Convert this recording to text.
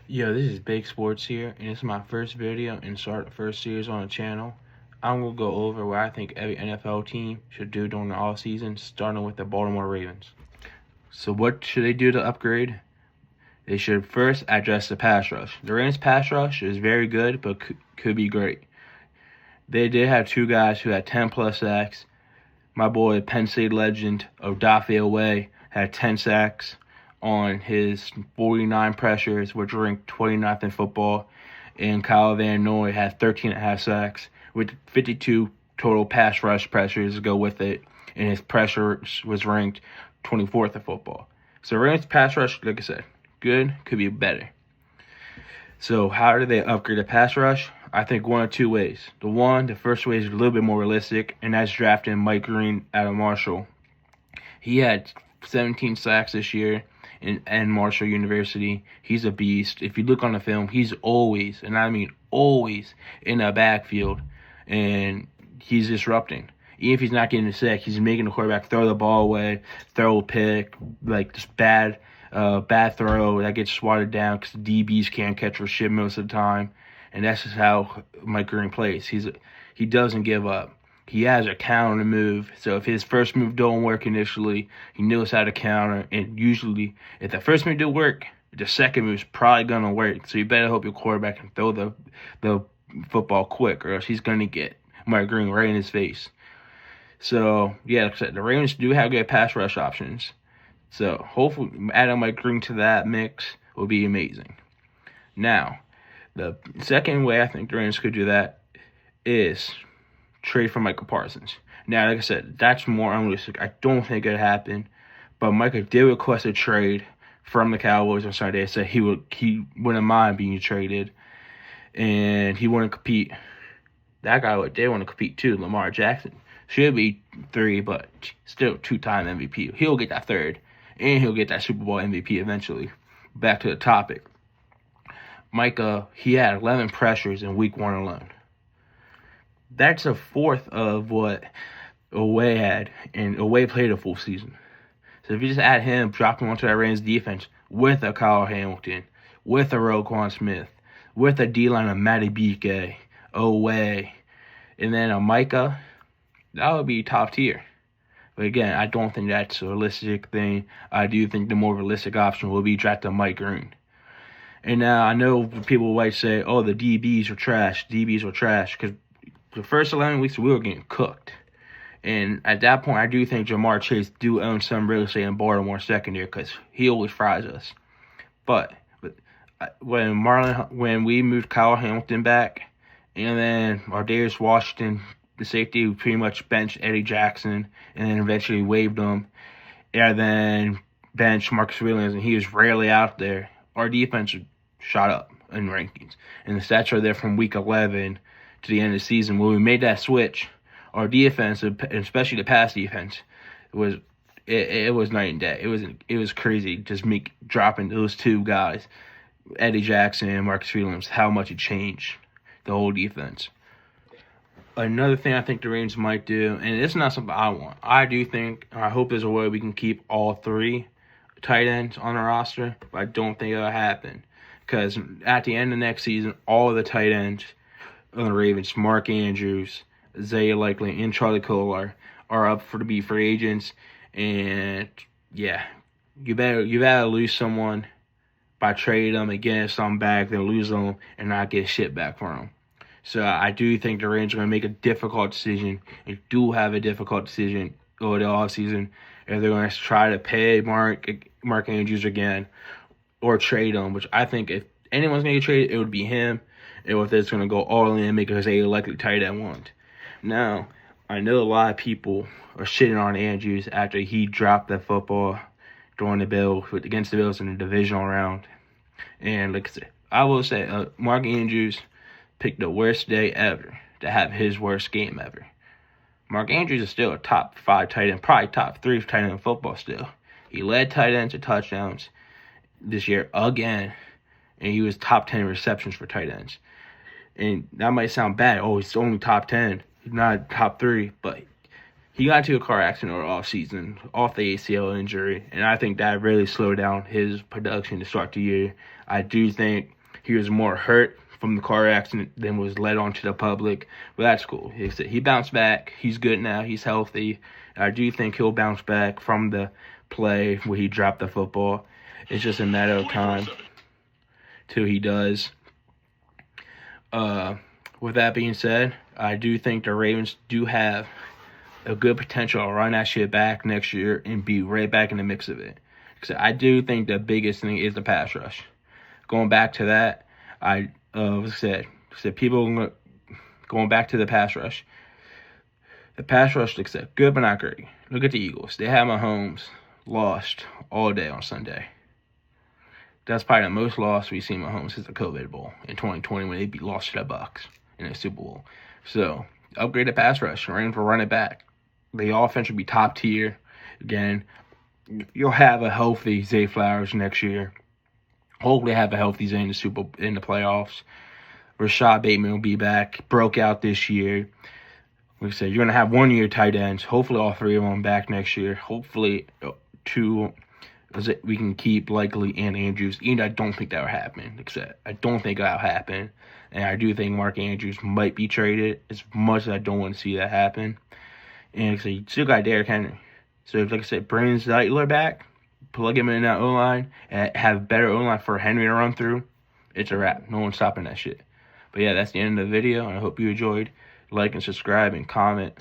Yo, this is Big Sports here, and it's my first video and start the first series on the channel. I'm going to go over what I think every NFL team should do during the offseason, starting with the Baltimore Ravens. So what should they do to upgrade? They should first address the pass rush. The Ravens pass rush is very good, but could be great. They did have two guys who had 10-plus sacks. My boy, Penn State legend Odafe Oweh, had 10 sacks on his 49 pressures, which ranked 29th in football. And Kyle Van Noy had 13.5 sacks with 52 total pass rush pressures to go with it. And his pressure was ranked 24th in football. So Ravens pass rush, like I said, good, could be better. So how do they upgrade the pass rush? I think one of two ways. The first way is a little bit more realistic, and that's drafting Mike Green out of Marshall. He had 17 sacks this year in Marshall University. He's a beast. If you look on the film, he's always, and I mean always, in the backfield, and he's disrupting. Even if he's not getting a sack, he's making the quarterback throw the ball away, throw a pick, like just bad throw that gets swatted down because the DBs can't catch for shit most of the time. And that's just how Mike Green plays. He doesn't give up. He has a counter move. So if his first move don't work initially, he knows how to counter. And usually, if the first move don't work, the second move's probably going to work. So you better hope your quarterback can throw the football quick, or else he's going to get Mike Green right in his face. So, yeah, like I said, the Ravens do have good pass rush options. So hopefully adding Mike Green to that mix will be amazing. Now, the second way I think the Ravens could do that is trade for Micah Parsons. Now, like I said, that's more unrealistic. I don't think it'll happen. But Micah did request a trade from the Cowboys on Sunday. Said he wouldn't mind being traded, and he wouldn't compete. That guy did want to compete too. Lamar Jackson should be 3, but still 2-time MVP. He'll get that 3rd, and he'll get that Super Bowl MVP eventually. Back to the topic. Micah, he had 11 pressures in week 1 alone. That's a fourth of what Oweh had, and Oweh played a full season. So if you just add him, drop him onto that Ravens defense with a Kyle Hamilton, with a Roquan Smith, with a D-line of Matty Bike, Oweh, and then a Micah, that would be top tier. But again, I don't think that's a realistic thing. I do think the more realistic option will be drafting Mike Green. And now I know people might say, oh, the DBs are trash. DBs are trash. Because the first 11 weeks, we were getting cooked. And at that point, I do think Jamar Chase do own some real estate in Baltimore secondary because he always fries us. But when we moved Kyle Hamilton back, and then Darius Washington, the safety, who pretty much benched Eddie Jackson, and then eventually waived him, and then benched Marcus Williams, and he was rarely out there, our defense shot up in rankings. And the stats are there from week 11 to the end of the season. When we made that switch, our defense, especially the pass defense, was night and day. It was crazy just dropping those two guys, Eddie Jackson and Marcus Williams, how much it changed the whole defense. Another thing I think the Ravens might do, and it's not something I want. I do think, I hope there's a way we can keep all 3 tight ends on our roster, but I don't think it'll happen. Because at the end of next season, all of the tight ends on the Ravens, Mark Andrews, Isaiah Likely, and Charlie Kolar, are up to be free agents. And yeah, you better lose someone by trading them and getting some back than lose them and not get shit back for them. So I do think the Ravens are going to make a difficult decision, and do have a difficult decision over the offseason, if they're going to try to pay Mark Andrews again or trade him, which I think if anyone's going to get traded, it would be him, and if it's going to go all in and make Isaiah Likely tight end one. Now, I know a lot of people are shitting on Andrews after he dropped that football during the Bills, against the Bills in the divisional round. And like I said, I will say, Mark Andrews picked the worst day ever to have his worst game ever. Mark Andrews is still a top 5 tight end, probably top 3 tight end in football still. He led tight ends to touchdowns this year again, and he was top 10 receptions for tight ends. And that might sound bad. Oh, he's only top 10. He's not top 3, but he got into a car accident over offseason, off the ACL injury, and I think that really slowed down his production to start the year. I do think he was more hurt from the car accident than was led on to the public, but that's cool. He bounced back. He's good now. He's healthy. I do think he'll bounce back from the play where he dropped the football. It's just a matter of time till he does. With that being said, I do think the Ravens do have a good potential to run that shit back next year and be right back in the mix of it. Because I do think the biggest thing is the pass rush. Going back to that, I said people going back to the pass rush. The pass rush looks good but not great. Look at the Eagles. They had Mahomes lost all day on Sunday. That's probably the most loss we've seen Mahomes since the COVID Bowl in 2020 when they lost to the Bucs in the Super Bowl. So, upgrade the pass rush. Run it back. The offense should be top tier. Again, you'll have a healthy Zay Flowers next year. Hopefully have a healthy Zay in the playoffs. Rashad Bateman will be back. Broke out this year. Like I said, you're going to have 1 year tight ends. Hopefully all 3 of them back next year. Hopefully 2 we can keep Likely and Andrews. Even though I don't think that will happen. Like I said, I don't think that will happen. And I do think Mark Andrews might be traded, as much as I don't want to see that happen. And like I said, you still got Derrick Henry. So if, like I said, bring Zeitler back, plug him in that O-line, and have better O-line for Henry to run through, it's a wrap. No one's stopping that shit. But yeah, that's the end of the video, and I hope you enjoyed. Like and subscribe and comment.